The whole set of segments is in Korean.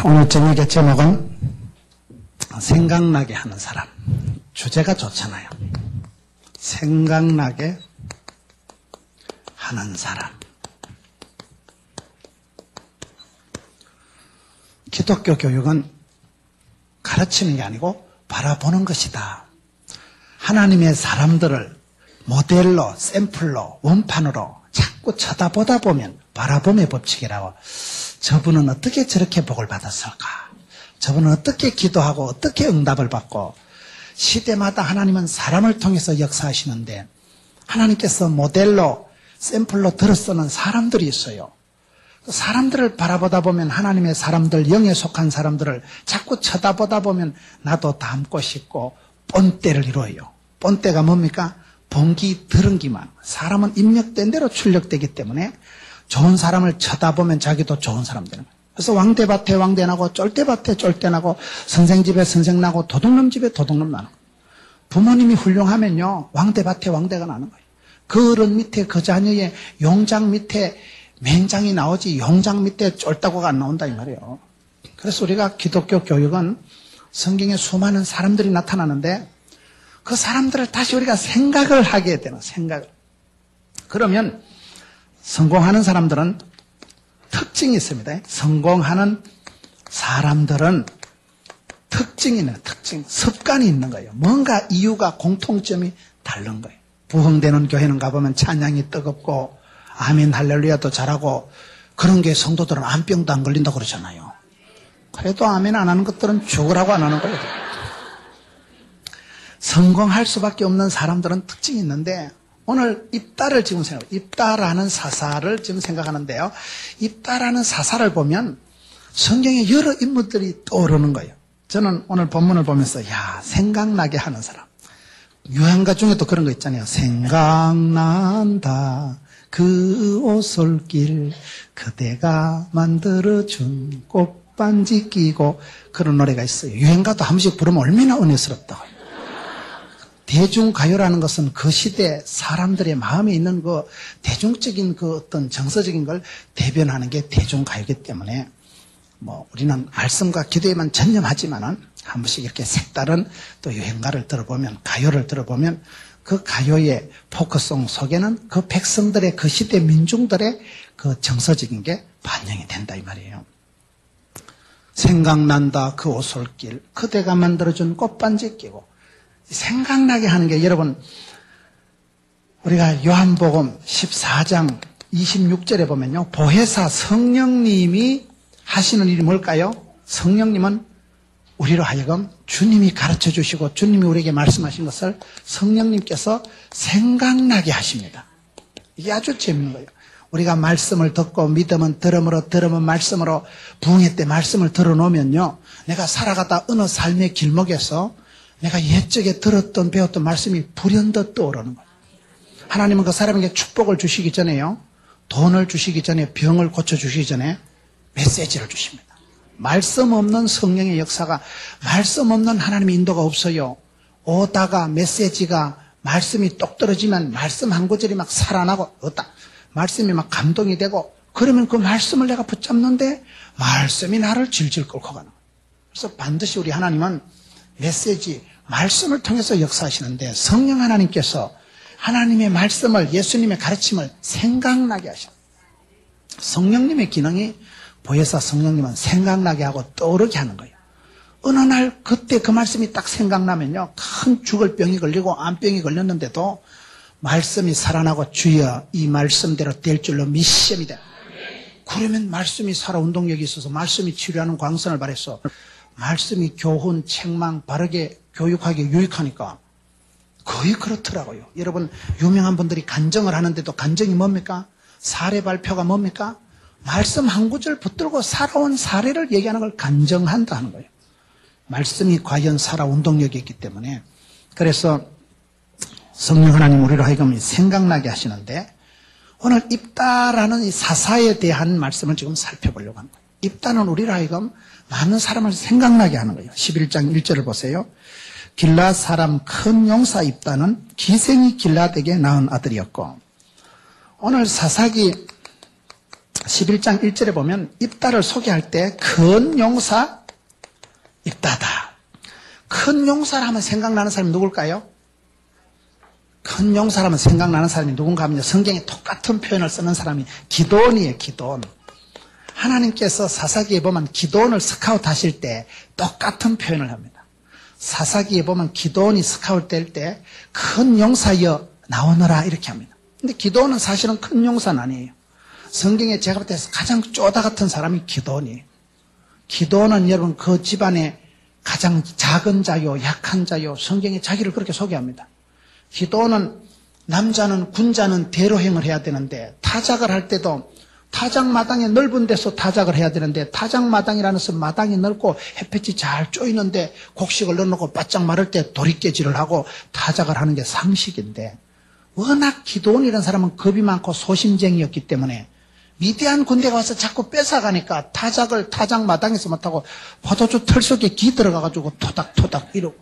오늘 저녁의 제목은 생각나게 하는 사람. 주제가 좋잖아요. 생각나게 하는 사람. 기독교 교육은 가르치는 게 아니고 바라보는 것이다. 하나님의 사람들을 모델로, 샘플로, 원판으로 자꾸 쳐다보다 보면 바라봄의 법칙이라고. 저분은 어떻게 저렇게 복을 받았을까? 저분은 어떻게 기도하고 어떻게 응답을 받고. 시대마다 하나님은 사람을 통해서 역사하시는데 하나님께서 모델로, 샘플로 들어 쓰는 사람들이 있어요. 사람들을 바라보다 보면 하나님의 사람들, 영에 속한 사람들을 자꾸 쳐다보다 보면 나도 닮고 싶고 본때를 이루어요. 본때가 뭡니까? 본기, 들은기만. 사람은 입력된 대로 출력되기 때문에 좋은 사람을 쳐다보면 자기도 좋은 사람 되는 거예요. 그래서 왕대밭에 왕대 나고 쫄대밭에 쫄대 나고 선생집에 선생 나고 도둑놈 집에 도둑놈 나는 거예요. 부모님이 훌륭하면요 왕대밭에 왕대가 나는 거예요. 그 어른 밑에 그 자녀의 용장 밑에 맹장이 나오지 용장 밑에 쫄다고가 안 나온다 이 말이에요. 그래서 우리가 기독교 교육은 성경에 수많은 사람들이 나타나는데 그 사람들을 다시 우리가 생각을 하게 되는 생각을. 그러면 성공하는 사람들은 특징이 있습니다. 성공하는 사람들은 특징이 있는 특징, 습관이 있는 거예요. 뭔가 이유가 공통점이 다른 거예요. 부흥되는 교회는 가보면 찬양이 뜨겁고 아멘 할렐루야도 잘하고 그런 게 성도들은 암병도 안 걸린다고 그러잖아요. 그래도 아멘 안 하는 것들은 죽으라고 안 하는 거예요. 성공할 수밖에 없는 사람들은 특징이 있는데 오늘 입다를 지금 입다라는 사사를 지금 생각하는데요. 입다라는 사사를 보면 성경에 여러 인물들이 떠오르는 거예요. 저는 오늘 본문을 보면서 생각나게 하는 사람. 유행가 중에도 그런 거 있잖아요. 생각난다 그 오솔길 그대가 만들어준 꽃반지 끼고 그런 노래가 있어요. 유행가도 한 번씩 부르면 얼마나 은혜스럽다고요. 대중가요라는 것은 그 시대 사람들의 마음에 있는 그 대중적인 그 어떤 정서적인 걸 대변하는 게 대중가요이기 때문에 우리는 말씀과 기도에만 전념하지만은 한 번씩 이렇게 색다른 또 유행가를 들어보면 가요를 들어보면 그 가요의 포크송 속에는 그 백성들의 그 시대 민중들의 그 정서적인 게 반영이 된다 이 말이에요. 생각난다 그 오솔길 그대가 만들어준 꽃반지 끼고 생각나게 하는 게 여러분 우리가 요한복음 14장 26절에 보면요. 보혜사 성령님이 하시는 일이 뭘까요? 성령님은 우리로 하여금 주님이 가르쳐 주시고 주님이 우리에게 말씀하신 것을 성령님께서 생각나게 하십니다. 이게 아주 재밌는 거예요. 우리가 말씀을 듣고 믿음은 들음으로 들음은 말씀으로 부흥회 때 말씀을 들어놓으면요. 내가 살아가다 어느 삶의 길목에서 내가 옛적에 들었던 배웠던 말씀이 불현듯 떠오르는 거예요. 하나님은 그 사람에게 축복을 주시기 전에요. 돈을 주시기 전에 병을 고쳐주시기 전에 메시지를 주십니다. 말씀 없는 성령의 역사가 말씀 없는 하나님의 인도가 없어요. 오다가 메시지가 말씀이 똑 떨어지면 말씀 한 구절이 막 살아나고 어따 말씀이 막 감동이 되고 그러면 그 말씀을 내가 붙잡는데 말씀이 나를 질질 끌고 가는 거예요. 그래서 반드시 우리 하나님은 메시지, 말씀을 통해서 역사하시는데 성령 하나님께서 하나님의 말씀을 예수님의 가르침을 생각나게 하십니다. 성령님의 기능이 보혜사 성령님은 생각나게 하고 떠오르게 하는 거예요. 어느 날 그때 그 말씀이 딱 생각나면요. 큰 죽을 병이 걸리고 암병이 걸렸는데도 말씀이 살아나고 주여 이 말씀대로 될 줄로 믿습니다. 그러면 말씀이 살아 운동력이 있어서 말씀이 치료하는 광선을 발해서 말씀이 교훈, 책망, 바르게 교육하기 유익하니까 거의 그렇더라고요. 여러분 유명한 분들이 간증을 하는데도 간증이 뭡니까? 사례 발표가 뭡니까? 말씀 한 구절 붙들고 살아온 사례를 얘기하는 걸 간증한다 하는 거예요. 말씀이 과연 살아 운동력이 있기 때문에 그래서 성령 하나님 우리로 하여금 생각나게 하시는데 오늘 입다라는 이 사사에 대한 말씀을 지금 살펴보려고 합니다. 입다는 우리로 하여금 많은 사람을 생각나게 하는 거예요. 11장 1절을 보세요. 길라 사람 큰 용사 입다는 기생이 길라에게 낳은 아들이었고 오늘 사사기 11장 1절에 보면 입다를 소개할 때 큰 용사 입다다. 큰 용사를 하면 생각나는 사람이 누굴까요? 큰 용사를 하면 생각나는 사람이 누군가 하면 성경에 똑같은 표현을 쓰는 사람이 기드온이에요. 기드온. 하나님께서 사사기에 보면 기드온을 스카우트 하실 때 똑같은 표현을 합니다. 사사기에 보면 기드온이 스카우트 될 때 큰 용사여 나오너라 이렇게 합니다. 근데 기드온은 사실은 큰 용사는 아니에요. 성경에 제가 볼 때 가장 쪼다 같은 사람이 기드온이에요. 기드온은 여러분 그 집안의 가장 작은 자요, 약한 자요, 성경에 자기를 그렇게 소개합니다. 기드온은 남자는 군자는 대로행을 해야 되는데 타작을 할 때도 타작마당에 넓은 데서 타작을 해야 되는데 타작마당이라는 것은 마당이 넓고 햇볕이 잘 쪼이는데 곡식을 넣어놓고 바짝 마를 때 도리깨질을 하고 타작을 하는 게 상식인데 워낙 기드온이라는 사람은 겁이 많고 소심쟁이였기 때문에 미디안 군대가 와서 자꾸 뺏어가니까 타작을 타작마당에서 못하고 포도주 털 속에 기 들어가가지고 토닥토닥 이러고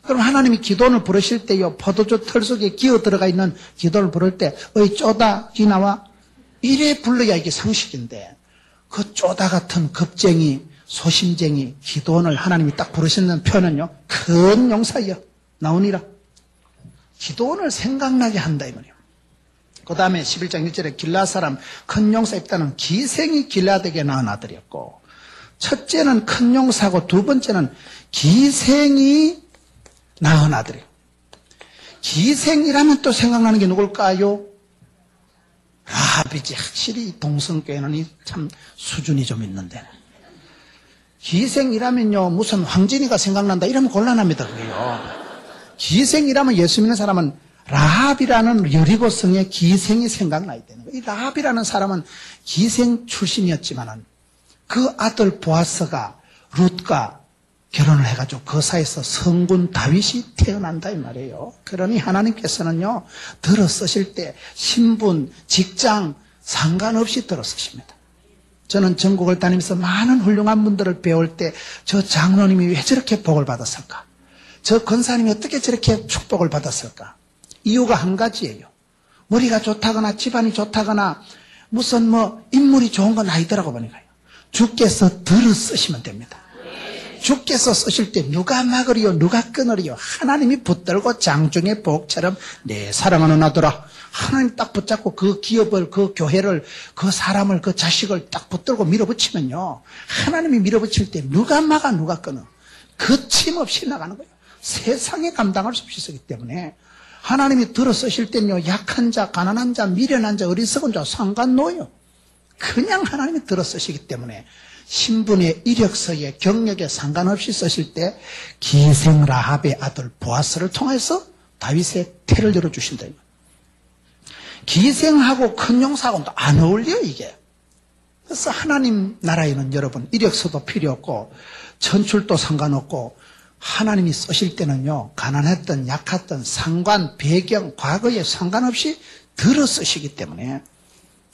그럼 하나님이 기도원을 부르실 때요 포도주 털 속에 기어 들어가 있는 기도를 부를 때 어이 쪼다 기나와 이래 불러야 이게 상식인데 그 쪼다 같은 겁쟁이 소심쟁이 기도원을 하나님이 딱 부르시는 표현은요 큰 용사여 나오니라. 기도원을 생각나게 한다 이 말이에요. 그 다음에 11장 1절에 길라앗 사람 큰 용사 입다는 기생이 길라앗에게 낳은 아들이었고 첫째는 큰 용사고 두 번째는 기생이 낳은 아들이에요. 기생이라면 또 생각나는 게 누굴까요? 라합이지. 확실히 동성교회는 참 수준이 좀 있는데 기생이라면요 무슨 황진이가 생각난다 이러면 곤란합니다. 그게요. 기생이라면 예수 믿는 사람은 라합이라는 여리고성의 기생이 생각나야 되는 거예요. 이 라합이라는 사람은 기생 출신이었지만은 그 아들 보아스가 룻과 결혼을 해가지고 그 사이에서 성군 다윗이 태어난다 이 말이에요. 그러니 하나님께서는요 들어 쓰실 때 신분, 직장 상관없이 들어 쓰십니다. 저는 전국을 다니면서 많은 훌륭한 분들을 배울 때 저 장로님이 왜 저렇게 복을 받았을까? 저 권사님이 어떻게 저렇게 축복을 받았을까? 이유가 한 가지예요. 머리가 좋다거나 집안이 좋다거나 무슨 인물이 좋은 건 아니더라고 보니까요. 주께서 들어 쓰시면 됩니다. 주께서 쓰실 때 누가 막으리요 누가 끊으리요 하나님이 붙들고 장중의 복처럼 내 사랑하는 아들아 하나님 딱 붙잡고 그 기업을 그 교회를 그 사람을 그 자식을 딱 붙들고 밀어붙이면요 하나님이 밀어붙일 때 누가 막아 누가 끊어 거침없이 나가는 거예요. 세상에 감당할 수 없이 쓰기 때문에 하나님이 들어 쓰실 때는요 약한 자, 가난한 자, 미련한 자, 어리석은 자 상관노요. 그냥 하나님이 들어 쓰시기 때문에 신분의 이력서에 경력에 상관없이 쓰실 때 기생 라합의 아들 보아스를 통해서 다윗의 태를 열어주신다. 기생하고 큰 용사하고는 안 어울려요 이게. 그래서 하나님 나라에는 여러분 이력서도 필요 없고 천출도 상관없고 하나님이 쓰실 때는요 가난했던 약했던 상관, 배경, 과거에 상관없이 들어 쓰시기 때문에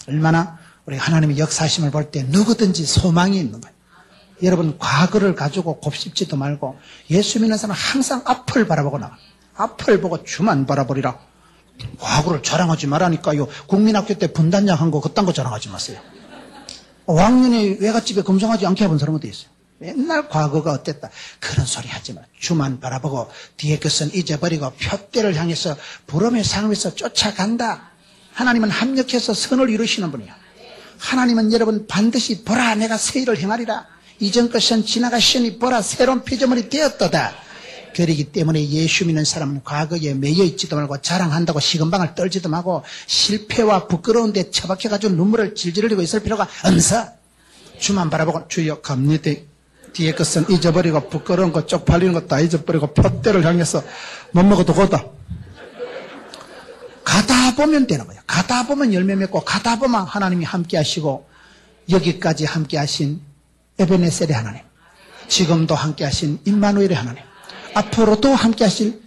얼마나 우리 하나님의 역사심을 볼 때 누구든지 소망이 있는 거예요. 여러분 과거를 가지고 곱씹지도 말고 예수 믿는 사람은 항상 앞을 바라보고 나가. 앞을 보고 주만 바라보리라. 과거를 자랑하지 말라니까요. 국민학교 때 분단장 한 거 그딴 거 자랑하지 마세요. 왕년에 외갓집에 금송아지 않게 해본 사람 어디 있어요? 맨날 과거가 어땠다. 그런 소리 하지 마. 주만 바라보고 뒤에 것은 잊어버리고 표대를 향해서 부름의 상에서 쫓아간다. 하나님은 합력해서 선을 이루시는 분이야. 하나님은 여러분 반드시 보라 내가 새 일을 행하리라. 이전 것은 지나가시니 보라 새로운 피조물이 되었도다. 그러기 때문에 예수 믿는 사람은 과거에 매여 있지도 말고 자랑한다고 시건방을 떨지도 말고 실패와 부끄러운 데 처박혀가지고 눈물을 질질 흘리고 있을 필요가 없어. 주만 바라보고 주여 갑니다. 뒤에 것은 잊어버리고 부끄러운 것 쪽팔리는 것 다 잊어버리고 표대를 향해서 못 먹어도 고다. 가다 보면 되는 거예요. 가다 보면 열매 맺고 가다 보면 하나님이 함께 하시고 여기까지 함께 하신 에베네셀의 하나님, 지금도 함께 하신 임마누엘의 하나님, 앞으로도 함께 하실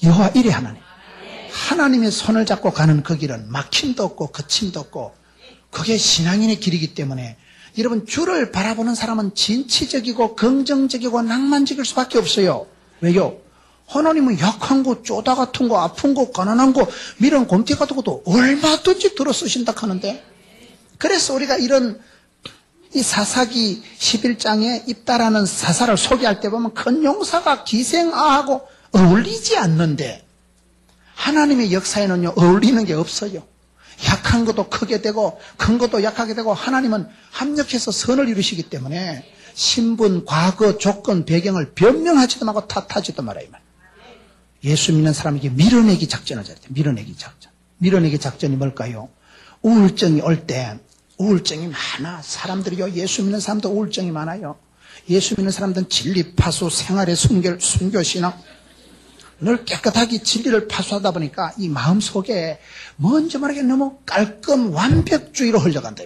여호와 일의 하나님, 하나님의 손을 잡고 가는 그 길은 막힘도 없고 거침도 없고 그게 신앙인의 길이기 때문에 여러분 주를 바라보는 사람은 진취적이고 긍정적이고 낭만적일 수밖에 없어요. 왜요? 하나님은 약한 거, 쪼다 같은 거, 아픈 거, 가난한 거, 미련 곰태 같은 것도 얼마든지 들어 쓰신다 하는데 그래서 우리가 이런 이 사사기 11장에 입다라는 사사를 소개할 때 보면 큰 용사가 기생아하고 어울리지 않는데 하나님의 역사에는요 어울리는 게 없어요. 약한 것도 크게 되고 큰 것도 약하게 되고 하나님은 합력해서 선을 이루시기 때문에 신분, 과거, 조건, 배경을 변명하지도 말고 탓하지도 말아요. 예수 믿는 사람에게 밀어내기 작전을 해야 돼요. 밀어내기 작전. 밀어내기 작전이 뭘까요? 우울증이 올 때 우울증이 많아. 사람들이요 예수 믿는 사람도 우울증이 많아요. 예수 믿는 사람들은 진리 파수, 생활의 순교신앙 늘 깨끗하게 진리를 파수하다 보니까 이 마음속에 먼저 말하기에 너무 깔끔 완벽주의로 흘러간다.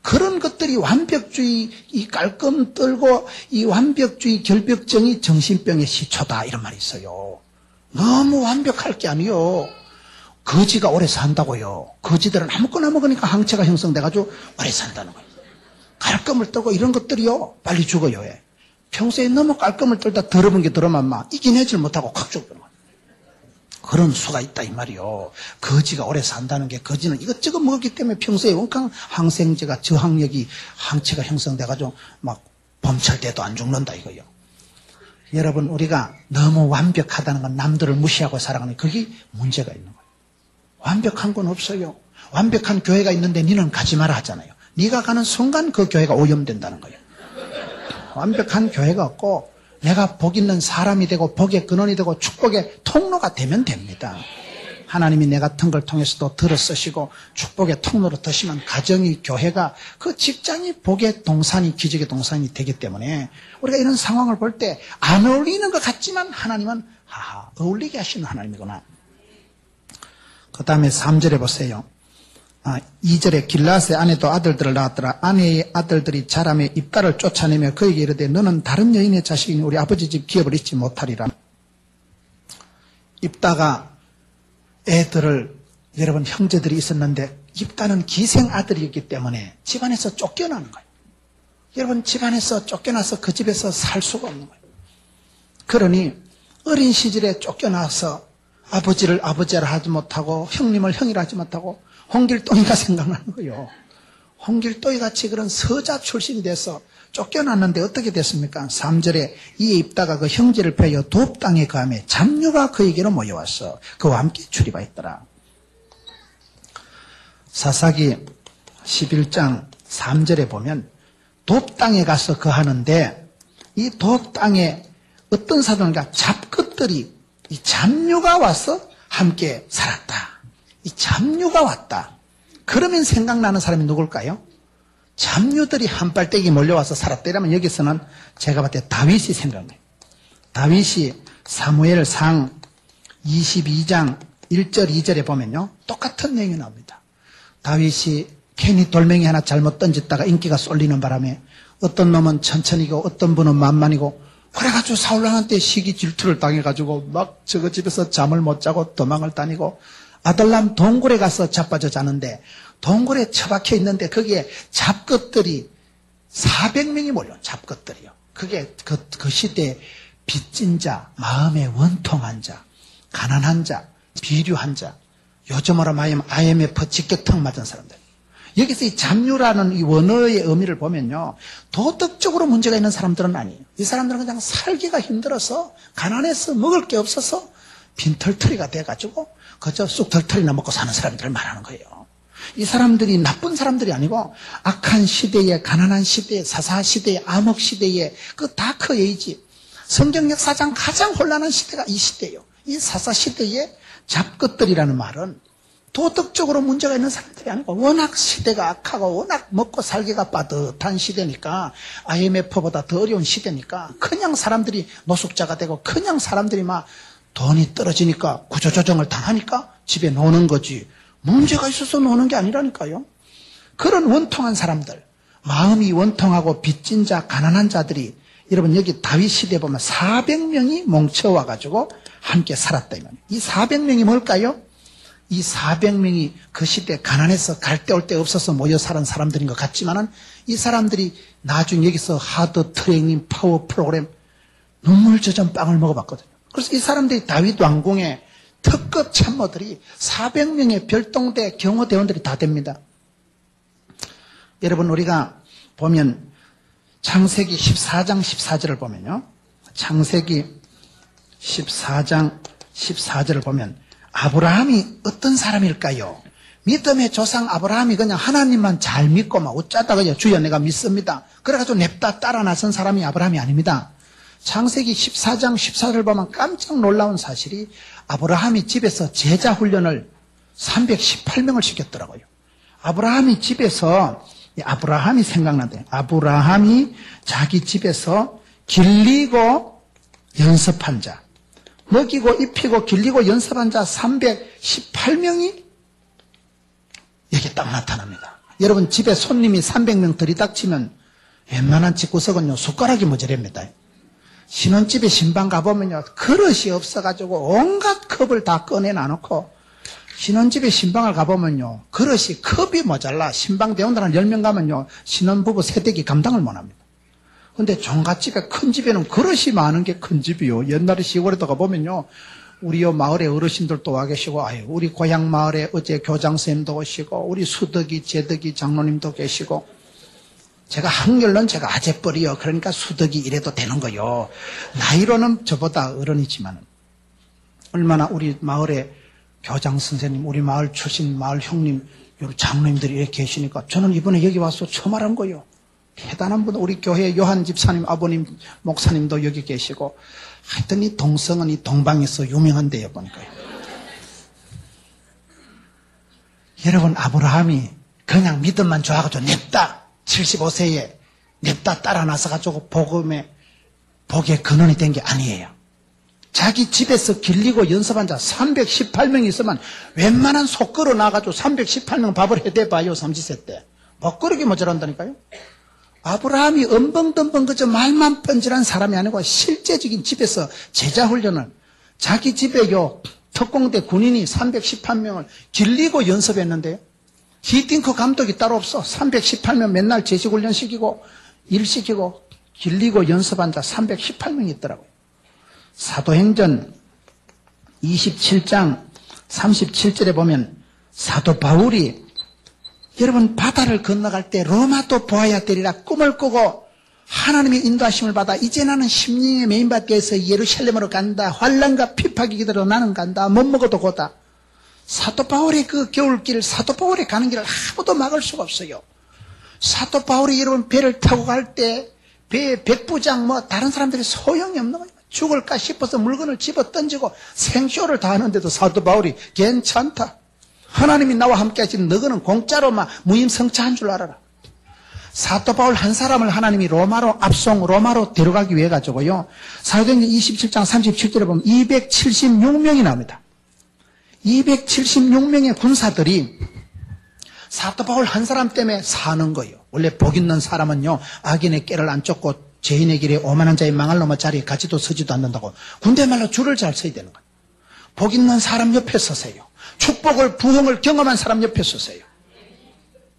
그런 것들이 완벽주의, 이 깔끔 떨고 이 완벽주의 결벽증이 정신병의 시초다 이런 말이 있어요. 너무 완벽할 게 아니요. 거지가 오래 산다고요. 거지들은 아무거나 먹으니까 항체가 형성돼가지고 오래 산다는 거예요. 깔끔을 떨고 이런 것들이요 빨리 죽어요. 평소에 너무 깔끔을 떨다 더러운 게 더러면 막 이겨내질 못하고 콱 죽어버리는 거예요. 그런 수가 있다 이 말이요. 거지가 오래 산다는 게 거지는 이것저것 먹었기 때문에 평소에 원강 항생제가 저항력이 항체가 형성돼가지고 막 봄철 때도 안 죽는다 이거요. 여러분 우리가 너무 완벽하다는 건 남들을 무시하고 살아가는 그게 문제가 있는 거예요. 완벽한 건 없어요. 완벽한 교회가 있는데 니는 가지 마라 하잖아요. 네가 가는 순간 그 교회가 오염된다는 거예요. 완벽한 교회가 없고 내가 복 있는 사람이 되고 복의 근원이 되고 축복의 통로가 되면 됩니다. 하나님이 내 같은 걸 통해서도 들어 쓰시고 축복의 통로로 드시면 가정이 교회가 그 직장이 복의 동산이 기적의 동산이 되기 때문에 우리가 이런 상황을 볼 때 안 어울리는 것 같지만 하나님은 어울리게 하시는 하나님이구나. 그 다음에 3절에 보세요. 2절에 길라스의 아내도 아들들을 낳았더라. 아내의 아들들이 자라매 입다를 쫓아내며 그에게 이르되 너는 다른 여인의 자식이니 우리 아버지 집 기업을 잊지 못하리라. 입다가 애들을 여러분 형제들이 있었는데 입다는 기생 아들이었기 때문에 집안에서 쫓겨나는 거예요. 여러분 집안에서 쫓겨나서 그 집에서 살 수가 없는 거예요. 그러니 어린 시절에 쫓겨나서 아버지를 아버지라 하지 못하고 형님을 형이라 하지 못하고 홍길동이가 생각나는 거예요. 홍길동이 같이 그런 서자 출신이 돼서 쫓겨났는데 어떻게 됐습니까? 3절에 이에 입다가 그 형제를 패여 돕 땅에 거하며 잡류가 그에게로 모여왔어. 그와 함께 출입하였더라. 사사기 11장 3절에 보면 돕 땅에 가서 거하는데 이 돕 땅에 어떤 사람인가 잡것들이 이 잡류가 와서 함께 살았다. 이 잡류가 왔다. 그러면 생각나는 사람이 누굴까요? 잡류들이 한빨대기 몰려와서 살았다라면 여기서는 제가 봤을 때 다윗이 생각나요. 다윗이 사무엘상 22장 1절 2절에 보면요 똑같은 내용이 나옵니다. 다윗이 괜히 돌멩이 하나 잘못 던졌다가 인기가 쏠리는 바람에 어떤 놈은 천천히고 어떤 분은 만만이고 그래가지고 사울왕한테 시기 질투를 당해가지고 막 저거 집에서 잠을 못 자고 도망을 다니고 아들람 동굴에 가서 자빠져 자는데 동굴에 처박혀 있는데 거기에 잡것들이 400명이 몰려 잡것들이요. 그게 그 시대에 빚진 자, 마음에 원통한 자, 가난한 자, 비류한 자, 요즘으로 말하면 IMF 직격탄 맞은 사람들. 여기서 이 잡류라는 이 원어의 의미를 보면요. 도덕적으로 문제가 있는 사람들은 아니에요. 이 사람들은 그냥 살기가 힘들어서 가난해서 먹을 게 없어서 빈털터리가 돼가지고 그저 쑥털털이나 먹고 사는 사람들을 말하는 거예요. 이 사람들이 나쁜 사람들이 아니고 악한 시대에 가난한 시대에 사사 시대에 암흑 시대에 그 다크 에이지 성경 역사상 가장 혼란한 시대가 이 시대예요. 이 사사 시대에 잡것들이라는 말은 도덕적으로 문제가 있는 사람들이 아니고 워낙 시대가 악하고 워낙 먹고 살기가 빠듯한 시대니까 IMF보다 더 어려운 시대니까 그냥 사람들이 노숙자가 되고 그냥 사람들이 막 돈이 떨어지니까 구조조정을 당하니까 집에 노는 거지 문제가 있어서 노는 게 아니라니까요. 그런 원통한 사람들 마음이 원통하고 빚진 자 가난한 자들이 여러분 여기 다윗 시대에 보면 400명이 뭉쳐와가지고 함께 살았다 이 말이에요. 이 400명이 뭘까요? 이 400명이 그 시대 가난해서 갈 데 올 데 없어서 모여 사는 사람들인 것 같지만은 이 사람들이 나중에 여기서 하드 트레이닝 파워 프로그램 눈물 젖은 빵을 먹어봤거든요. 그래서 이 사람들이 다윗 왕궁의 특급 참모들이 400명의 별동대 경호대원들이 다 됩니다. 여러분 우리가 보면 창세기 14장 14절을 보면요. 창세기 14장 14절을 보면 아브라함이 어떤 사람일까요? 믿음의 조상 아브라함이 그냥 하나님만 잘 믿고 막 어쩌다가 그냥 주여 내가 믿습니다. 그래가지고 냅다 따라 나선 사람이 아브라함이 아닙니다. 창세기 14장 14절을 보면 깜짝 놀라운 사실이 아브라함이 집에서 제자 훈련을 318명을 시켰더라고요. 아브라함이 집에서 아브라함이 생각난대. 아브라함이 자기 집에서 길리고 연습한 자, 먹이고 입히고 길리고 연습한 자 318명이 여기 딱 나타납니다. 여러분 집에 손님이 300명 들이닥치면 웬만한 집구석은요 숟가락이 모자랍니다. 신혼집에 신방 가보면요 그릇이 없어가지고 온갖 컵을 다 꺼내 놔놓고, 신혼집에 신방을 가보면요 그릇이 컵이 모자라. 신방 대원들 10명 가면요 신혼부부 세대기 감당을 못합니다. 근데 종갓집에 큰 집에는 그릇이 많은 게 큰 집이요. 옛날에 시골에도 가보면요 우리 요 마을에 어르신들도 와 계시고, 우리 고향 마을에 어제 교장선생님도 오시고, 우리 수덕이 제덕이 장로님도 계시고, 제가 학렬로는 제가 아재뻘이요. 그러니까 수덕이 이래도 되는 거요. 나이로는 저보다 어른이지만 얼마나 우리 마을에 교장 선생님, 우리 마을 출신 마을 형님, 장로님들이 이렇게 계시니까 저는 이번에 여기 와서 처음 알은 거요. 대단한 분, 우리 교회 요한 집사님, 아버님, 목사님도 여기 계시고, 하여튼 이 동성은 이 동방에서 유명한데요, 보니까요. 여러분, 아브라함이 그냥 믿음만 좋아가지고 냅다 75세에 냅다 따라 나서가지고 복의 근원이 된 게 아니에요. 자기 집에서 길리고 연습한 자 318명이 있으면 웬만한 속 끌어 나가지고 318명 밥을 해대봐요, 30세 때. 먹거리기 모자란다니까요. 아브라함이 엄벙덤벙 그저 말만 뻔질한 사람이 아니고 실제적인 집에서 제자훈련을, 자기 집에요 특공대 군인이 318명을 길리고 연습했는데요. 히딩크 감독이 따로 없어. 318명 맨날 제식훈련 시키고 일 시키고 길리고 연습한 자 318명이 있더라고요. 사도행전 27장 37절에 보면 사도 바울이 여러분 바다를 건너갈 때 로마도 보아야 되리라 꿈을 꾸고 하나님의 인도하심을 받아 이제 나는 심령의 메인밭에서 예루살렘으로 간다. 환난과 핍박이 기다려 나는 간다. 못 먹어도 고다. 사도 바울의 그 겨울길, 사도 바울이 가는 길을 아무도 막을 수가 없어요. 사도 바울이 여러분 배를 타고 갈 때 배에 백부장 다른 사람들이 소용이 없는 거예요. 죽을까 싶어서 물건을 집어 던지고 생쇼를 다 하는데도 사도 바울이 괜찮다. 하나님이 나와 함께 하시는 너희는 공짜로 무임승차한 줄 알아라. 사도 바울 한 사람을 하나님이 로마로 데려가기 위해 가지고요. 사도행전 27장 37절에 보면 276명이 나옵니다. 276명의 군사들이 사도 바울 한 사람 때문에 사는 거예요. 원래 복 있는 사람은요, 악인의 깨를 안 쫓고 죄인의 길에 오만한 자의 망할 놈의 자리에 가지도 서지도 않는다고 군대 말로 줄을 잘 서야 되는 거예요. 복 있는 사람 옆에 서세요. 축복을, 부흥을 경험한 사람 옆에 서세요.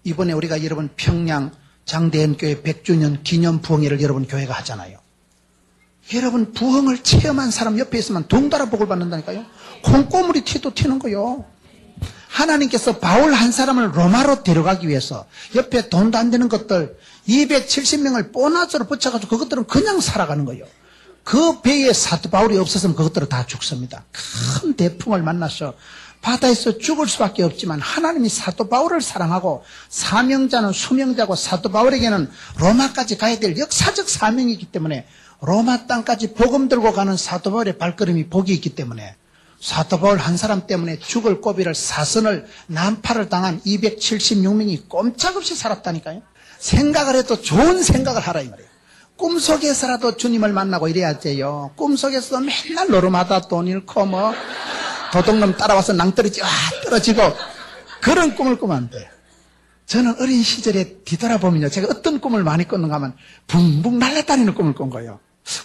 이번에 우리가 여러분 평양 장대현교회 100주년 기념 부흥회를 여러분 교회가 하잖아요. 여러분 부흥을 체험한 사람 옆에 있으면 덩달아 복을 받는다니까요. 콩고물이 튀도 튀는 거요. 하나님께서 바울 한 사람을 로마로 데려가기 위해서 옆에 돈도 안 되는 것들 270명을 보너스로 붙여가지고 그것들은 그냥 살아가는 거예요. 그 배에 사도 바울이 없었으면 그것들은 다 죽습니다. 큰 대풍을 만나서 바다에서 죽을 수밖에 없지만 하나님이 사도 바울을 사랑하고 사명자는 수명자고 사도 바울에게는 로마까지 가야 될 역사적 사명이 있기 때문에 로마 땅까지 복음 들고 가는 사도 바울의 발걸음이 복이 있기 때문에 사도 바울 한 사람 때문에 죽을 고비를 사선을 난파를 당한 276명이 꼼짝없이 살았다니까요. 생각을 해도 좋은 생각을 하라 이 말이에요. 꿈속에서라도 주님을 만나고 이래야 돼요. 꿈속에서도 맨날 노름하다 돈 잃고 도둑놈 따라와서 낭떠러지 떨어지고 그런 꿈을 꾸면 안 돼요. 저는 어린 시절에 뒤돌아보면요, 제가 어떤 꿈을 많이 꿨는가 하면 붕붕 날아다니는 꿈을 꾼 거예요.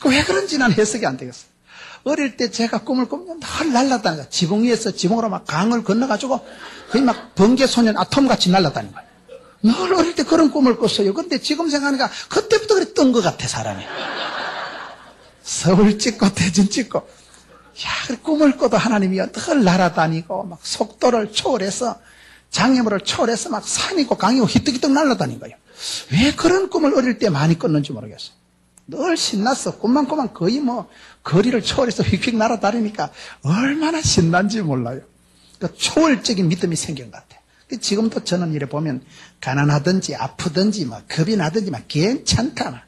왜 그런지 난 해석이 안 되겠어요. 어릴 때 제가 꿈을 꾸면 늘 날아다니까 지붕 위에서 지붕으로 강을 건너가지고 거의 번개소년 아톰같이 날아다니는 거예요. 늘 어릴 때 그런 꿈을 꿨어요. 근데 지금 생각하니까 그때부터 그래 뜬 것 같아 사람이. 서울 찍고 대전 찍고 꿈을 꿔도 하나님이 늘 날아다니고 속도를 초월해서 장애물을 초월해서 막 산이고 강이고 히뜩히뜩 날아다닌 거예요. 왜 그런 꿈을 어릴 때 많이 꿨는지 모르겠어요. 늘 신났어. 꿈만 거의 뭐 거리를 초월해서 휙휙 날아다니니까 얼마나 신난지 몰라요. 그러니까 초월적인 믿음이 생긴 것 같아요. 지금도 저는 이래 보면 가난하든지 아프든지 막 겁이 나든지 막 괜찮다.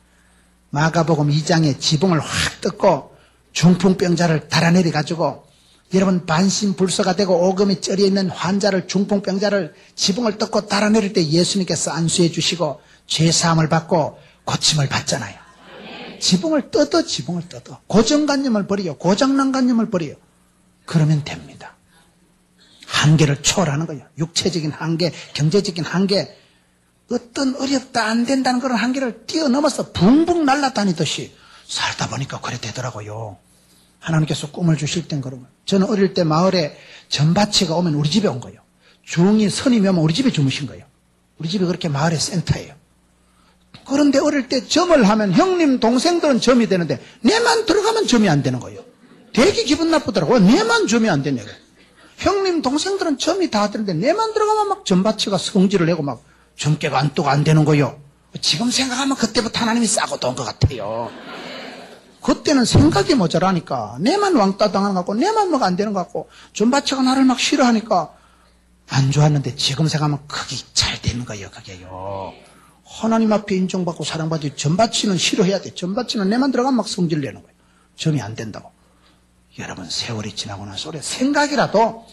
마가복음 2장에 지붕을 확 뜯고 중풍병자를 달아내려 가지고 여러분 반신불수가 되고 오금이 쩔여 있는 환자를 중풍병자를 지붕을 뜯고 달아내릴 때 예수님께서 안수해 주시고 죄사함을 받고 고침을 받잖아요. 지붕을 뜯어 고정관념을 버려요. 고장난관념을 버려요. 그러면 됩니다. 한계를 초월하는 거예요. 육체적인 한계, 경제적인 한계, 어떤 어렵다 안 된다는 그런 한계를 뛰어넘어서 붕붕 날아다니듯이 살다 보니까 그래 되더라고요. 하나님께서 꿈을 주실 땐 그런 거예요. 저는 어릴 때 마을에 전바치가 오면 우리 집에 온 거예요. 중이 선임이 오면 우리 집에 주무신 거예요. 우리 집이 그렇게 마을의 센터예요. 그런데 어릴 때 점을 하면 형님 동생들은 점이 되는데 내만 들어가면 점이 안 되는 거예요. 되게 기분 나쁘더라고요. 내만 점이 안 되냐고. 형님 동생들은 점이 다 되는데 내만 들어가면 막 점바치가 성질을 내고 막 점괘가 안 뜨고 안 되는 거예요. 지금 생각하면 그때부터 하나님이 싸고 돈 것 같아요. 그때는 생각이 모자라니까 내만 왕따 당하는 것 같고 내만 뭐가 안 되는 것 같고 점바치가 나를 막 싫어하니까 안 좋았는데 지금 생각하면 그게 잘 되는 거예요. 그게요. 하나님 앞에 인정받고 사랑받지 점바치는 싫어해야 돼. 점바치는 내만 들어가면 막 성질 내는 거예요. 점이 안 된다고. 여러분 세월이 지나고 나서 우리 생각이라도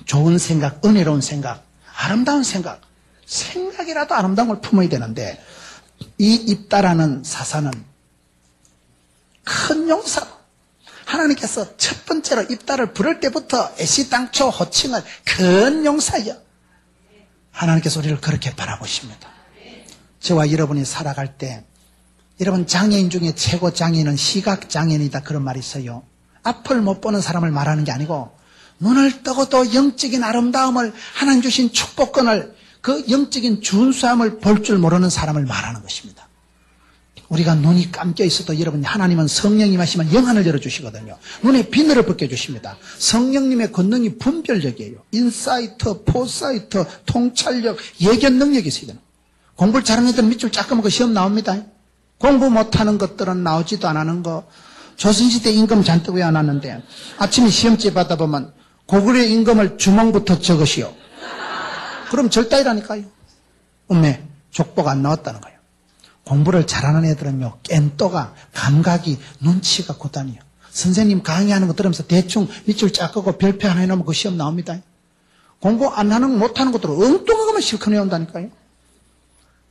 좋은 생각, 은혜로운 생각, 아름다운 생각이라도 아름다운 걸 품어야 되는데 이 입다라는 사사는 큰 용사로 하나님께서 첫 번째로 입다를 부를 때부터 애시당초 호칭을 큰 용사여 하나님께서 우리를 그렇게 바라보십니다. 저와 여러분이 살아갈 때 여러분 장애인 중에 최고 장애인은 시각장애인이다 그런 말이 있어요. 앞을 못 보는 사람을 말하는 게 아니고 눈을 뜨고도 영적인 아름다움을 하나님 주신 축복권을 그 영적인 준수함을 볼 줄 모르는 사람을 말하는 것입니다. 우리가 눈이 감겨 있어도 여러분 하나님은 성령이 마시면 영안을 열어주시거든요. 눈에 비늘을 벗겨주십니다. 성령님의 권능이 분별력이에요. 인사이트, 포사이트, 통찰력, 예견 능력이 있어야 되는 거예요. 공부를 잘하는 애들은 밑줄 쫙 감고 시험 나옵니다. 공부 못하는 것들은 나오지도 안 하는 거. 조선시대 임금 잔뜩 외워놨는데 아침에 시험지 받아보면 고구려의 임금을 주몽부터 적으시오. 그럼 절다이라니까요. 음메 족보가 안 나왔다는 거예요. 공부를 잘하는 애들은요 깬또가 감각이 눈치가 고단해요. 선생님 강의하는 거 들으면서 대충 밑줄 쫙 끄고 별표 하나 해놓으면 그 시험 나옵니다. 공부 안 하는 못하는 것들은 엉뚱하게만 실컷 외운다니까요.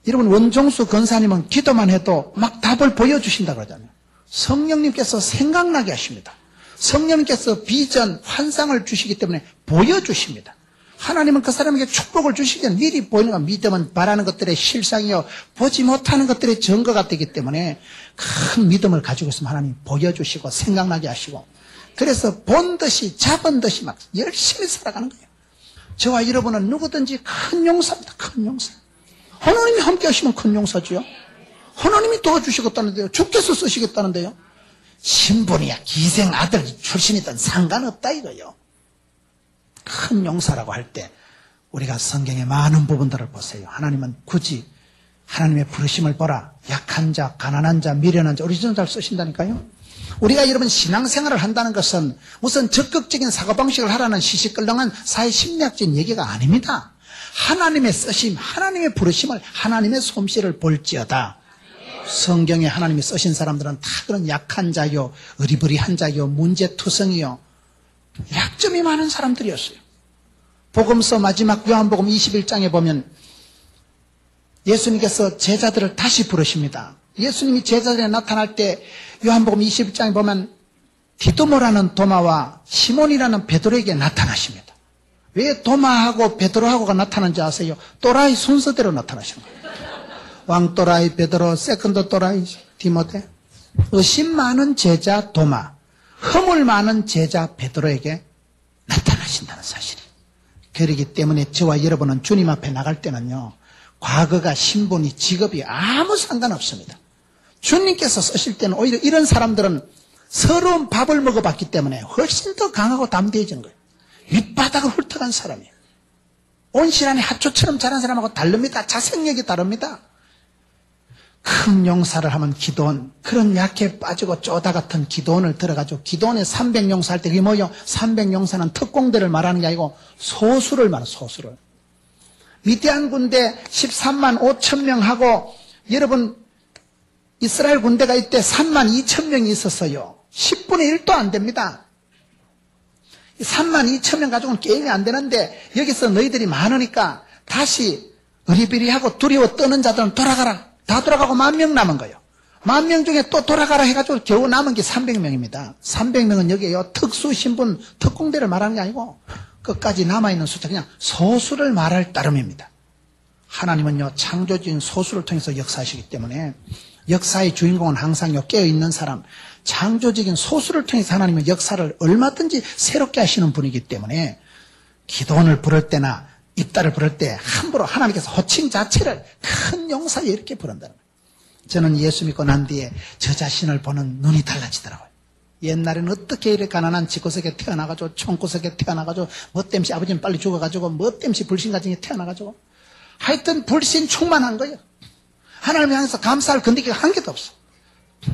여러분 원종수 권사님은 기도만 해도 막 답을 보여주신다 그러잖아요. 성령님께서 생각나게 하십니다. 성령님께서 비전, 환상을 주시기 때문에 보여주십니다. 하나님은 그 사람에게 축복을 주시기 전에 미리 보이는 건 믿음은 바라는 것들의 실상이요 보지 못하는 것들의 증거가 되기 때문에 큰 믿음을 가지고 있으면 하나님 보여주시고 생각나게 하시고 그래서 본 듯이 잡은 듯이 막 열심히 살아가는 거예요. 저와 여러분은 누구든지 큰 용사입니다. 큰 용사. 하나님이 함께 하시면 큰 용사지요. 하나님이 도와주시겠다는데요. 주께서 쓰시겠다는데요. 신분이야 기생 아들 출신이든 상관없다 이거요. 큰 용사라고 할 때 우리가 성경의 많은 부분들을 보세요. 하나님은 굳이 하나님의 부르심을 보라. 약한 자, 가난한 자, 미련한 자 우리 잘 쓰신다니까요. 우리가 여러분 신앙생활을 한다는 것은 무슨 적극적인 사고방식을 하라는 시시끌렁한 사회심리학적인 얘기가 아닙니다. 하나님의 쓰심, 하나님의 부르심을 하나님의 솜씨를 볼지어다. 성경에 하나님이 쓰신 사람들은 다 그런 약한 자요, 어리버리한 자요, 문제투성이요, 약점이 많은 사람들이었어요. 복음서 마지막 요한복음 21장에 보면 예수님께서 제자들을 다시 부르십니다. 예수님이 제자들에 나타날 때 요한복음 21장에 보면 디도모라는 도마와 시몬이라는 베드로에게 나타나십니다. 왜 도마하고 베드로하고가 나타난지 아세요? 또라이 순서대로 나타나시는 거예요. 왕또라이 베드로, 세컨드 또라이 디모데, 의심 많은 제자 도마, 허물 많은 제자 베드로에게 나타나신다는 사실이에요. 그렇기 때문에 저와 여러분은 주님 앞에 나갈 때는요, 과거가 신분이 직업이 아무 상관없습니다. 주님께서 쓰실 때는 오히려 이런 사람들은 서러운 밥을 먹어봤기 때문에 훨씬 더 강하고 담대해지는 거예요. 밑바닥을 훑어간 사람이에요. 온실안에 핫초처럼 자란 사람하고 다릅니다. 자생력이 다릅니다. 큰 용사를 하면 기도원, 그런 약해 빠지고 쪼다 같은 기도원을 들어가지고 기도원에 300용사 할 때 그게 뭐예요? 300용사는 특공대를 말하는 게 아니고 소수를 말해요. 소수를. 미디안 군대 13만 5천 명하고 여러분 이스라엘 군대가 이때 3만 2천 명이 있었어요. 10분의 1도 안 됩니다. 3만 2천 명 가지고는 게임이 안 되는데 여기서 너희들이 많으니까 다시 어리비리하고 두려워 떠는 자들은 돌아가라. 다 돌아가고 10,000명 남은 거예요. 10,000명 중에 또 돌아가라 해가지고 겨우 남은 게 300명입니다. 300명은 여기에요. 특수신분, 특공대를 말하는 게 아니고 끝까지 남아있는 숫자 그냥 소수를 말할 따름입니다. 하나님은요 창조주인 소수를 통해서 역사하시기 때문에 역사의 주인공은 항상 깨어있는 사람, 창조적인 소수를 통해서 하나님은 역사를 얼마든지 새롭게 하시는 분이기 때문에 기도원을 부를 때나 입다를 부를 때 함부로 하나님께서 호칭 자체를 큰 용사에 이렇게 부른다는 거예요. 저는 예수 믿고 난 뒤에 저 자신을 보는 눈이 달라지더라고요. 옛날에는 어떻게 이렇게 가난한 집구석에 태어나가지고 총구석에 태어나가지고 뭐 땜시 아버지는 빨리 죽어가지고 뭐 땜시 불신가정에 태어나가지고 하여튼 불신 충만한 거예요. 하나님을 향해서 감사할 건데기가 한 개도 없어.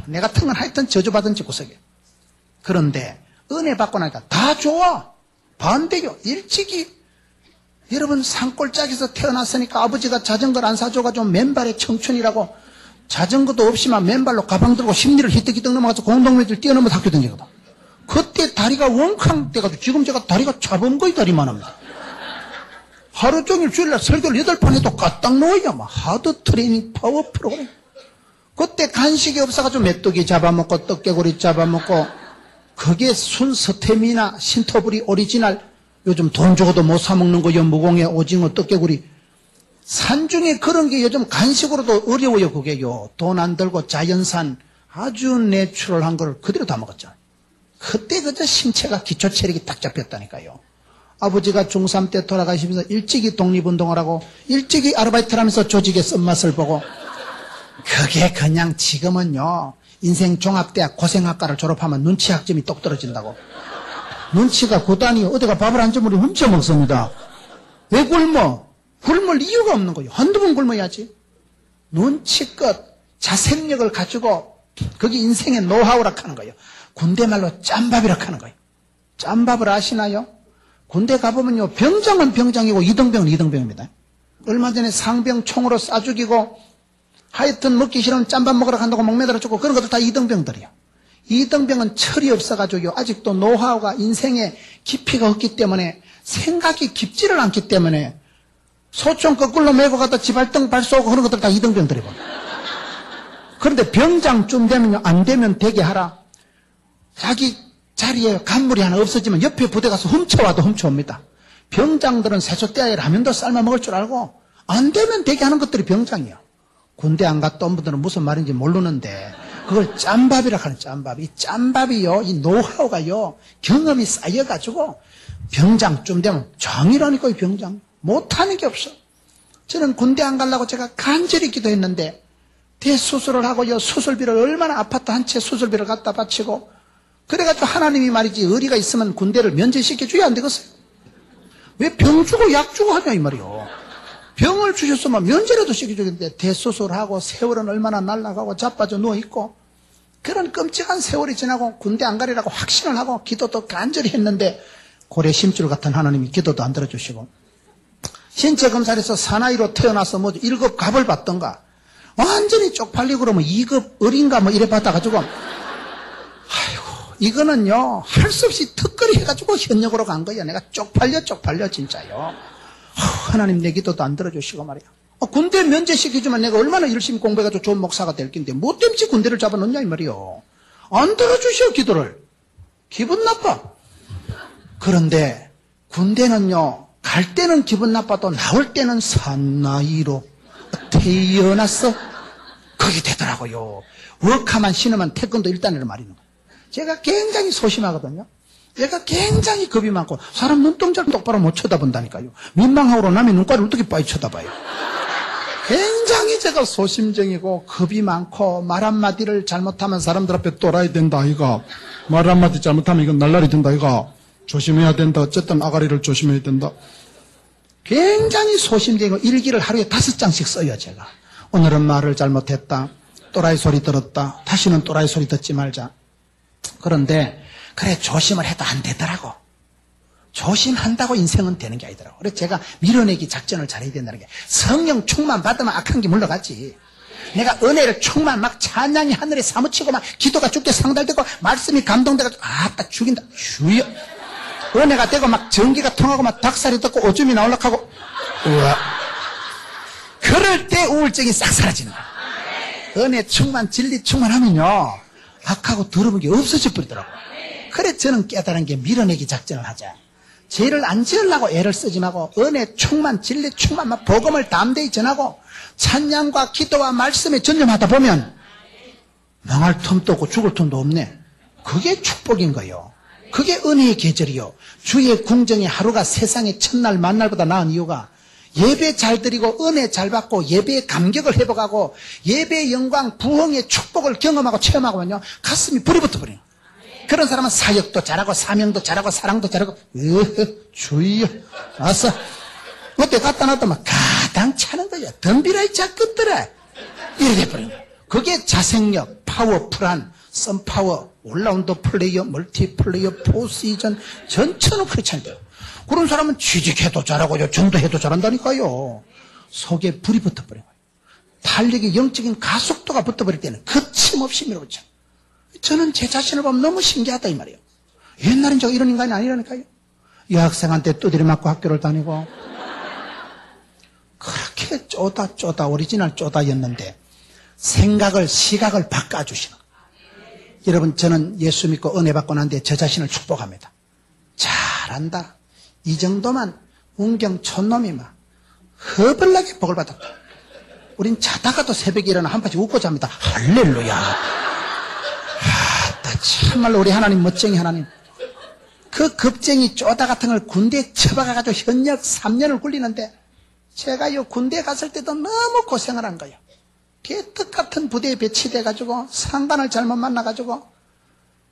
내 같은 건 하여튼 저주받은 집구석이에요. 그런데 은혜 받고 나니까 다 좋아. 반대요. 일찍이 여러분 산골짜기에서 태어났으니까 아버지가 자전거를 안 사줘가지고 맨발의 청춘이라고 자전거도 없이만 맨발로 가방 들고 심리를 히뜩히뜩 넘어가서 공동묘지를 뛰어넘어서 학교 댕기거든. 그때 다리가 원캉 돼가지고 지금 제가 다리가 잡은 거의 다리만 합니다. 하루 종일 주일날 설교를 8번 해도 까딱 놓아요. 막 하드 트레이닝 파워 프로그램. 그때 간식이 없어가지고 메뚜기 잡아먹고 떡개구리 잡아먹고 그게 순스테미나 신토부리 오리지널 요즘 돈 주고도 못 사먹는 거요. 무공해 오징어 떡개구리. 산중에 그런 게 요즘 간식으로도 어려워요. 그게요. 돈 안 들고 자연산 아주 내추럴한 걸 그대로 다 먹었죠. 그때 그저 신체가 기초 체력이 딱 잡혔다니까요. 아버지가 중3 때 돌아가시면서 일찍이 독립운동을 하고 일찍이 아르바이트를 하면서 조직의 쓴맛을 보고 그게 그냥 지금은요 인생 종합대학 고생학과를 졸업하면 눈치 학점이 똑 떨어진다고. 눈치가 고다니 어디가 밥을 한 점으로 훔쳐 먹습니다. 왜 굶어? 굶을 이유가 없는 거예요. 한두 번 굶어야지. 눈치껏 자생력을 가지고 그게 인생의 노하우라 하는 거예요. 군대 말로 짬밥이라 하는 거예요. 짬밥을 아시나요? 군대 가보면요 병장은 병장이고 이등병은 이등병입니다. 얼마 전에 상병 총으로 쏴 죽이고 하여튼 먹기 싫으면 짬밥 먹으러 간다고 목매달아 죽고 그런 것도 다 이등병들이에요. 이등병은 철이 없어가지고 아직도 노하우가 인생에 깊이가 없기 때문에 생각이 깊지를 않기 때문에 소총 거꾸로 메고 가다 지발등 발쏘고 그런 것들 다 이등병들이고. 그런데 병장쯤 되면요 안 되면 되게 하라. 자기 자리에 간물이 하나 없어지면 옆에 부대 가서 훔쳐와도 훔쳐옵니다. 병장들은 새소떼에 라면도 삶아 먹을 줄 알고 안 되면 되게 하는 것들이 병장이에요. 군대 안 갔다 온 분들은 무슨 말인지 모르는데 그걸 짬밥이라 하는 짬밥. 이 짬밥이요, 이 노하우가요, 경험이 쌓여가지고 병장쯤 되면 정이라니까요, 병장. 못하는 게 없어. 저는 군대 안 가려고 제가 간절히 기도했는데 대수술을 하고요, 수술비를 얼마나 아파트 한 채 수술비를 갖다 바치고 그래가지고 하나님이 말이지 의리가 있으면 군대를 면제시켜줘야 안 되겠어요? 왜 병 주고 약 주고 하냐 이 말이요. 병을 주셨으면 면제라도 시켜주겠는데 대수술하고 세월은 얼마나 날아가고 자빠져 누워있고 그런 끔찍한 세월이 지나고 군대 안 가리라고 확신을 하고 기도도 간절히 했는데 고래 심줄 같은 하나님이 기도도 안 들어주시고 신체 검사를 해서 사나이로 태어나서 뭐 1급 갑을 받던가 완전히 쪽팔리고 그러면 2급 어린가 뭐 이래 받아가지고 아이고 이거는요 할 수 없이 특거리 해가지고 현역으로 간 거야. 내가 쪽팔려 진짜요. 하나님 내 기도도 안 들어주시고 말이야. 군대 면제시켜주면 내가 얼마나 열심히 공부해가지고 좋은 목사가 될 낀데 뭐 때문에 군대를 잡아놓냐 이 말이요. 안 들어주셔 기도를. 기분 나빠. 그런데 군대는요 갈 때는 기분 나빠도 나올 때는 사나이로 태어났어. 그게 되더라고요. 워카만 신으면 태권도 1단이라는 말이 있는 거예요. 제가 굉장히 소심하거든요. 얘가 굉장히 겁이 많고 사람 눈동자를 똑바로 못 쳐다본다니까요. 민망하고 남의 눈깔을 어떻게 빨리 쳐다봐요. 굉장히 제가 소심쟁이고 겁이 많고 말 한마디를 잘못하면 사람들 앞에 돌아야 된다 아이가. 말 한마디 잘못하면 이건 날라리 된다 아이가. 조심해야 된다. 어쨌든 아가리를 조심해야 된다. 굉장히 소심되고 일기를 하루에 5장씩 써요, 제가. 오늘은 말을 잘못했다. 또라이 소리 들었다. 다시는 또라이 소리 듣지 말자. 그런데 그래 조심을 해도 안 되더라고. 조심한다고 인생은 되는 게 아니더라고. 그래서 제가 밀어내기 작전을 잘해야 된다는 게, 성령 충만 받으면 악한 게 물러가지. 내가 은혜를 충만 막 찬양이 하늘에 사무치고 막 기도가 죽게 상달되고 말씀이 감동돼가지고 아따 죽인다 주여, 은혜가 되고 막 전기가 통하고 막 닭살이 떴고 오줌이 나오려고 하고, 우와, 그럴 때 우울증이 싹 사라지는 거야. 은혜 충만 진리 충만하면요 악하고 더러운 게 없어져 버리더라고. 그래 저는 깨달은 게 밀어내기 작전을 하자. 죄를 안 지으려고 애를 쓰지 말고 은혜 충만 진리 충만 막 복음을 담대히 전하고 찬양과 기도와 말씀에 전념하다 보면 망할 틈도 없고 죽을 틈도 없네. 그게 축복인 거요. 그게 은혜의 계절이요. 주의 궁정의 하루가 세상의 첫날 만날보다 나은 이유가, 예배 잘 드리고 은혜 잘 받고 예배의 감격을 회복하고 예배의 영광 부흥의 축복을 경험하고 체험하고면요 가슴이 불이 붙어버려요. 그런 사람은 사역도 잘하고 사명도 잘하고 사랑도 잘하고 주여 왔어. 그때 갖다 놔도 막 가당 차는 거야. 덤비라이 자끝들아 이렇게 돼버린 거야. 그게 자생력, 파워풀한 썬파워, 올라운드 플레이어, 멀티플레이어, 포시전 전체는 그렇지 않대요. 그런 사람은 취직해도 잘하고요 전도해도 잘한다니까요. 속에 불이 붙어버린 거예요. 탄력의 영적인 가속도가 붙어버릴 때는 거침없이 밀어붙여. 저는 제 자신을 보면 너무 신기하다 이 말이에요. 옛날엔 제가 이런 인간이 아니라니까요. 여학생한테 두드려 맞고 학교를 다니고 그렇게 쪼다 오리지널 쪼다였는데 생각을 시각을 바꿔주시는 거예요. 여러분 저는 예수 믿고 은혜 받고 난 뒤에 저 자신을 축복합니다. 잘한다. 이 정도만 운경 촌놈이 막 허벌나게 복을 받았다. 우린 자다가도 새벽에 일어나 한바지 웃고 잡니다. 할렐루야. 참말로 우리 하나님 멋쟁이 하나님. 그 겁쟁이 쪼다 같은 걸 군대에 처박아가지고 현역 3년을 굴리는데 제가 요 군대에 갔을 때도 너무 고생을 한 거예요. 개떡 같은 부대에 배치돼가지고 상관을 잘못 만나가지고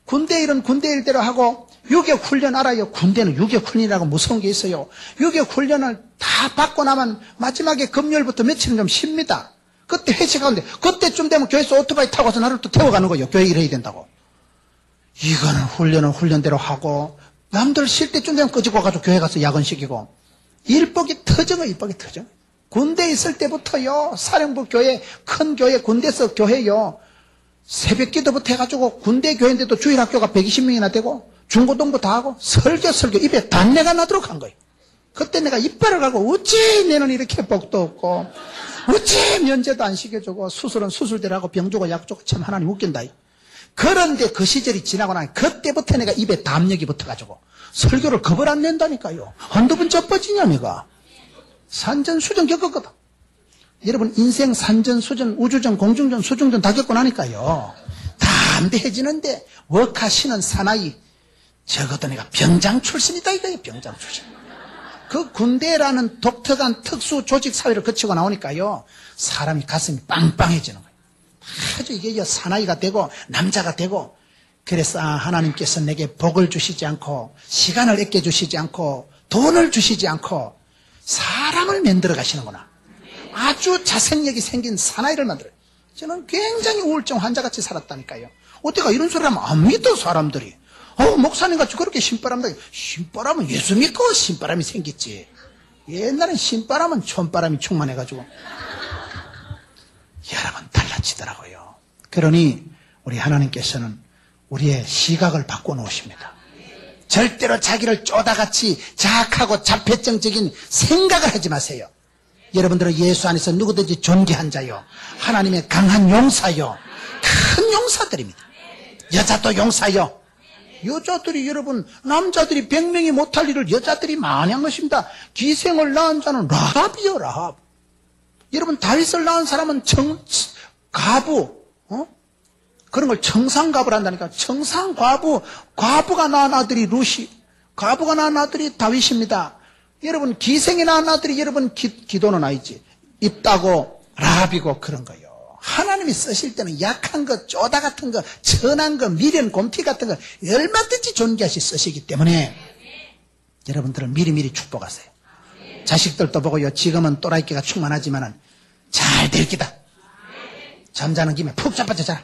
군대 일은 군대 일대로 하고 유격 훈련 알아요. 군대는 유격 훈련이라고 무서운 게 있어요. 유격 훈련을 다 받고 나면 마지막에 금요일부터 며칠은 좀 쉽니다. 그때 회식하는데 그때쯤 되면 교회에서 오토바이 타고서 나를 또 태워가는 거예요. 교회 일해야 된다고. 이거는 훈련은 훈련대로 하고 남들 쉴 때쯤 되면 끄집고 가지고 교회 가서 야근시키고 일복이 터져요. 일복이 터져. 군대에 있을 때부터요 사령부 교회 큰 교회 군대에서 교회요 새벽 기도부터 해가지고 군대 교회인데도 주일학교가 120명이나 되고 중고등부 다 하고 설교 입에 단내가 나도록 한 거예요. 그때 내가 이빨을 갈고 어찌 내는 이렇게 복도 없고 어찌 면제도 안 시켜주고 수술은 수술대로 하고 병 주고 약 주고 참 하나님 웃긴다. 그런데 그 시절이 지나고 나니 그때부터 내가 입에 담력이 붙어가지고 설교를 겁을 안 낸다니까요. 한두 번 쩍빠지냐 내가. 산전수전 겪었거든. 여러분 인생 산전수전 우주전 공중전 수중전 다 겪고 나니까요. 담대해지는데 워카시는 사나이. 적어도 내가 병장 출신이다 이거예요. 병장 출신. 그 군대라는 독특한 특수 조직 사회를 거치고 나오니까요. 사람이 가슴이 빵빵해지는 거예요. 아주 이게 사나이가 되고 남자가 되고 그래서 하나님께서 내게 복을 주시지 않고 시간을 아껴 주시지 않고 돈을 주시지 않고 사람을 만들어 가시는구나. 아주 자생력이 생긴 사나이를 만들어요. 저는 굉장히 우울증 환자같이 살았다니까요. 어때가 이런 소리 하면 안 믿어 사람들이. 목사님같이 그렇게 신바람다. 신바람은 예수 믿고 신바람이 생겼지. 옛날엔 신바람은 촌바람이 충만해가지고 여러분 달라지더라고요. 그러니 우리 하나님께서는 우리의 시각을 바꿔놓으십니다. 절대로 자기를 쪼다같이 자학하고 자폐증적인 생각을 하지 마세요. 여러분들은 예수 안에서 누구든지 존귀한 자요, 하나님의 강한 용사요, 큰 용사들입니다. 여자도 용사요. 여자들이 여러분 남자들이 100명이 못할 일을 여자들이 많이 한 것입니다. 기생을 낳은 자는 라합이요 라합. 여러분 다윗을 낳은 사람은 가부 그런 걸 청상가부를 한다니까. 청상과부, 과부가 낳은 아들이 루시, 과부가 낳은 아들이 다윗입니다. 여러분 기생이 낳은 아들이 여러분 기도는 아니지. 입다고 라합이고 그런 거요. 하나님이 쓰실 때는 약한 거, 쪼다 같은 거, 천한 거, 미련, 곰티 같은 거 얼마든지 존귀하시 쓰시기 때문에 여러분들을 미리미리 축복하세요. 자식들도 보고요. 지금은 또라이끼가 충만하지만은 잘 될 기다. 잠자는 김에 푹 자빠져 자라.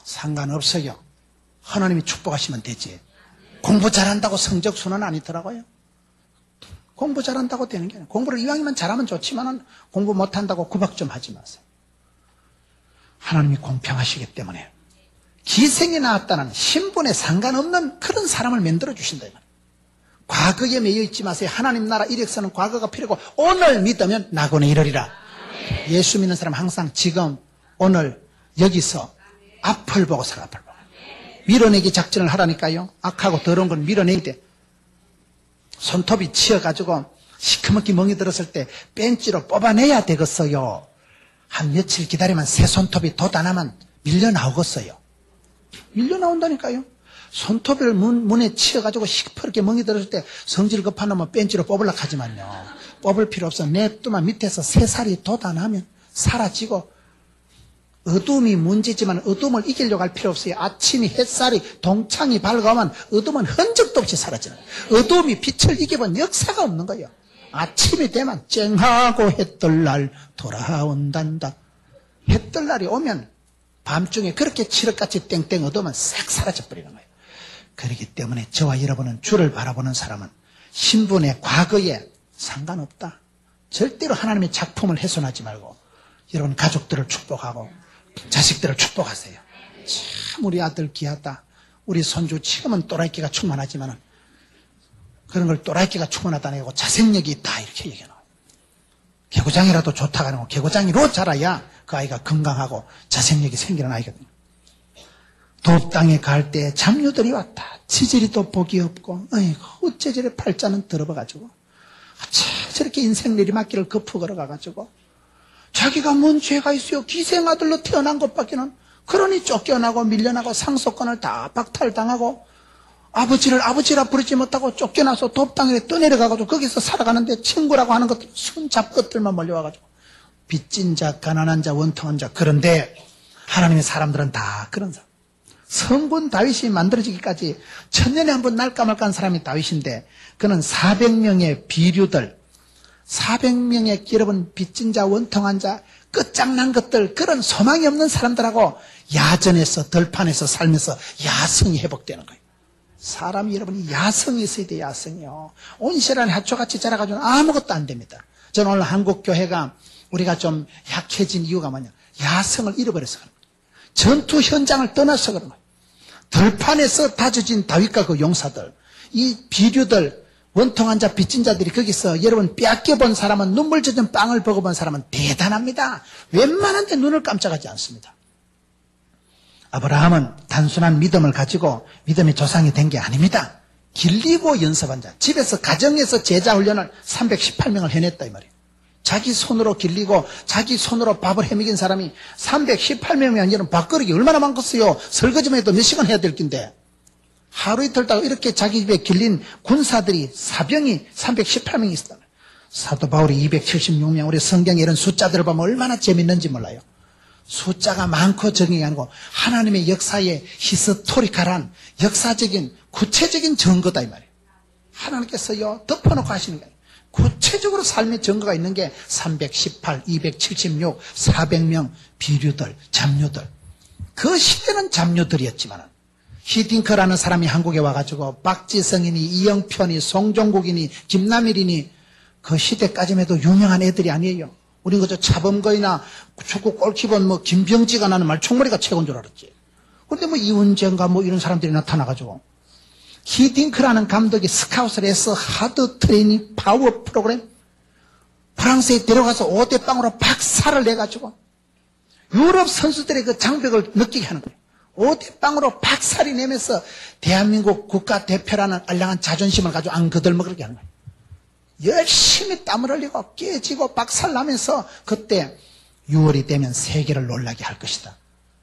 상관없어요. 하나님이 축복하시면 되지. 공부 잘한다고 성적순은 아니더라고요. 공부 잘한다고 되는 게 아니에요. 공부를 이왕이면 잘하면 좋지만은 공부 못한다고 구박 좀 하지 마세요. 하나님이 공평하시기 때문에 기생이 나왔다는 신분에 상관없는 그런 사람을 만들어 주신다. 과거에 매여 있지 마세요. 하나님 나라 이력서는 과거가 필요고 오늘 믿으면 낙원에 이르리라. 예수 믿는 사람 항상 지금 오늘 여기서 앞을 보고 살아. 앞을 보고. 밀어내기 작전을 하라니까요. 악하고 더러운 건 밀어내기 때 손톱이 치여가지고 시커멓게 멍이 들었을 때 벤치로 뽑아내야 되겠어요. 한 며칠 기다리면 새 손톱이 돋아나면 밀려 나오겠어요. 밀려 나온다니까요. 손톱을 문에 치여가지고 시퍼렇게 멍이 들었을 때 성질 급한 놈은 벤치로 뽑으려고 하지만요. 뽑을 필요 없어. 냅두만 밑에서 새살이 돋아나면 사라지고 어둠이 문제지만 어둠을 이기려고 할 필요 없어요. 아침이 햇살이 동창이 밝아오면 어둠은 흔적도 없이 사라지는 거예요. 어둠이 빛을 이겨본 역사가 없는 거예요. 아침이 되면 쨍하고 해뜰날 돌아온단다. 해뜰날이 오면 밤중에 그렇게 칠흑같이 땡땡 어두우면 싹 사라져버리는 거예요. 그렇기 때문에 저와 여러분은 주를 바라보는 사람은 신분의 과거에 상관없다. 절대로 하나님의 작품을 훼손하지 말고 여러분 가족들을 축복하고 자식들을 축복하세요. 참 우리 아들 귀하다. 우리 손주 지금은 또라이끼가 충만하지만 그런 걸 또라이끼가 충만하다는 거고 자생력이 있다 이렇게 얘기해요. 개구장이라도 좋다고 하는 거. 개구장이로 자라야 그 아이가 건강하고 자생력이 생기는 아이거든요. 돕당에 갈 때 잡류들이 왔다. 치질이 또 복이 없고 어이구 어째 저래 팔자는 더러워가지고 어째 저렇게 인생 내리막길을 급히 걸어가가지고 자기가 뭔 죄가 있어요. 기생아들로 태어난 것밖에는 그러니 쫓겨나고 밀려나고 상속권을 다 박탈당하고 아버지를 아버지라 부르지 못하고 쫓겨나서 돕당에 떠내려가가지고 거기서 살아가는데 친구라고 하는 것들 손잡것들만 몰려와가지고 빚진 자, 가난한 자, 원통한 자. 그런데 하나님의 사람들은 다 그런 사람. 성군 다윗이 만들어지기까지 천년에 한 번 날까 말까 한 사람이 다윗인데 그는 400명의 비류들 400명의 여러분 빚진 자, 원통한 자, 끝장난 것들 그런 소망이 없는 사람들하고 야전에서 들판에서 살면서 야성이 회복되는 거예요. 사람이 여러분이 야성이 있어야 돼요. 야성이요. 온실한 하초같이 자라가지고는 아무것도 안 됩니다. 저는 오늘 한국교회가 우리가 좀 약해진 이유가 뭐냐. 야성을 잃어버려서 그런 거예요. 전투 현장을 떠나서 그런 거예요. 들판에서 다져진 다윗과 그 용사들 이 비류들 원통한 자 빚진 자들이 거기서 여러분 빼앗겨본 사람은 눈물 젖은 빵을 먹어본 사람은 대단합니다. 웬만한데 눈을 깜짝하지 않습니다. 아브라함은 단순한 믿음을 가지고 믿음의 조상이 된 게 아닙니다. 길리고 연습한 자. 집에서 가정에서 제자 훈련을 318명을 해냈다 이 말이에요. 자기 손으로 길리고 자기 손으로 밥을 해먹인 사람이 318명이면 여러분 밥그릇이 얼마나 많겠어요. 설거지만 해도 몇 시간 해야 될 낀데 하루 이틀 다가 이렇게 자기 집에 길린 군사들이 사병이 318명이 있었다. 사도 바울이 276명. 우리 성경에 이런 숫자들을 보면 얼마나 재밌는지 몰라요. 숫자가 많고 적은 게 아니고 하나님의 역사의 히스토리컬한 역사적인 구체적인 증거다 이 말이에요. 하나님께서요 덮어놓고 하시는 거예요. 구체적으로 삶의 증거가 있는 게 318, 276, 400명 비류들, 잡류들. 그 시대는 잡류들이었지만 히딩크라는 사람이 한국에 와가지고 박지성이니 이영편이 송종국이니 김남일이니 그 시대까지만 해도 유명한 애들이 아니에요. 우린 그저 차범거이나 축구 골키퍼 뭐 김병지가 나는 말 총머리가 최고인 줄 알았지. 그런데 뭐 이훈재인가 뭐 이런 사람들이 나타나가지고 히딩크라는 감독이 스카웃을 해서 하드 트레이닝 파워 프로그램 프랑스에 데려가서 5대0으로 박살을 내가지고 유럽 선수들의 그 장벽을 느끼게 하는 거예요. 5대0으로 박살이 내면서 대한민국 국가대표라는 알량한 자존심을 가지고 안 거들먹게 하는 거예요. 열심히 땀을 흘리고 깨지고 박살나면서 그때 6월이 되면 세계를 놀라게 할 것이다.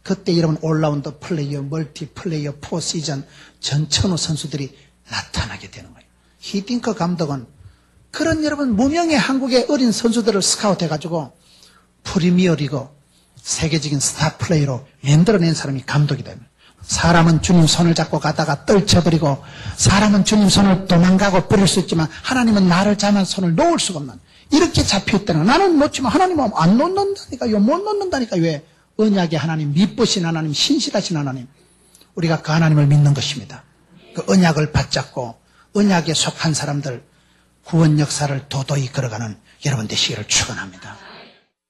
그때 여러분 올라운드 플레이어, 멀티플레이어, 포시즌 전천후 선수들이 나타나게 되는 거예요. 히딩크 감독은 그런 여러분 무명의 한국의 어린 선수들을 스카우트해가지고 프리미어리그 세계적인 스타 플레이로 만들어낸 사람이 감독이다. 사람은 주님 손을 잡고 가다가 떨쳐버리고 사람은 주님 손을 도망가고 버릴 수 있지만 하나님은 나를 잡은 손을 놓을 수가 없는 이렇게 잡혀있다는 나는 놓지만 하나님은 안 놓는다니까요. 못 놓는다니까요. 왜? 언약의 하나님, 미쁘신 하나님, 신실하신 하나님 우리가 그 하나님을 믿는 것입니다. 그 언약을 받잡고 언약에 속한 사람들 구원 역사를 도도히 걸어가는 여러분 되시기를 축원합니다.